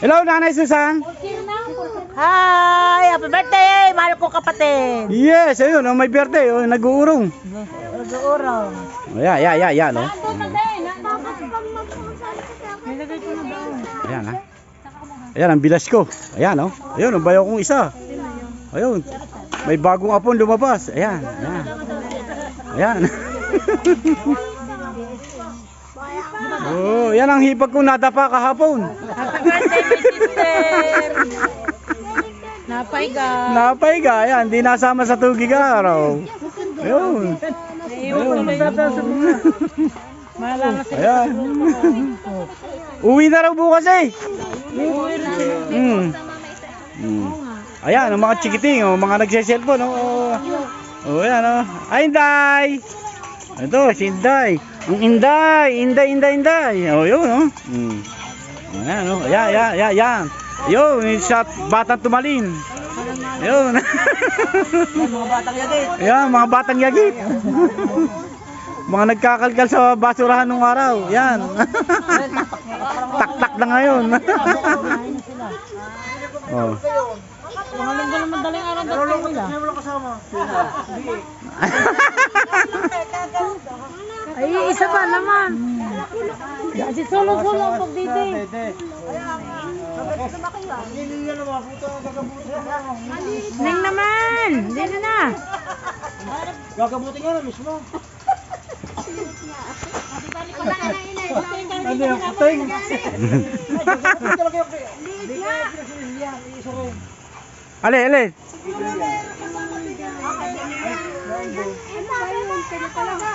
Hello, Nanay Susan. Hi! Happy birthday! Mahal ko kapatid! Yes, ayun, oh, may birthday, oh, nag-uurong. Nag-uuraw. Ayan, oh. Nilagay ko na doon. Ayan, ha. Ayan, ang bilas ko. Ayan, oh. Ayun, ang bayaw kong isa. Ayun. May bagong apon lumabas. Ayan, ayan. Ayan. Oh, yan ang hipag kong nadapa kahapon. Happy birthday, my sister! Napay ka. Napay ka, ayan, di nasama sa tugig araw. Ayun. Naiwan ko lang yung mga. Mahala na sila. Ayan. Uwi na raw bukas eh. Ayan, ang mga chikiting, oh, mga nagse-cellphone. Oh, oh, ayan, oh. Ay, Inday! Ito, si Inday. Ang Inday. Oh, yun, oh. Ayan, oh. Ayan. Yun, sa batang tumalin. Ayun. Mga batang yagit. Ayan, mga batang yagit. Mga nagkakalkal sa basurahan nung araw. Yan. Tak-tak na ngayon. Oh. Mga linggo naman daling araw dating nila. Ay, isa pa naman. Kasi solo-solo ang pagdidi. Ning naman! Dito na! Gagabutin nga na mismo. Ano yung kuting? Ale.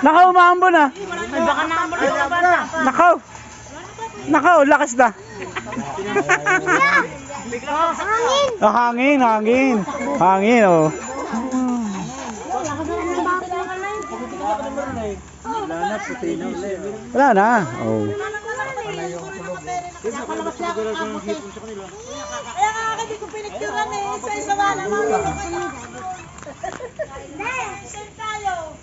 Nakaw, umaambo na. Ay, baka naambol na bata. Nakaw, lakas na. Hangin, oh. Wala na. Oh. Kaya nga hindi ko pinicturean eh. Isa-isa ba naman. Send tayo.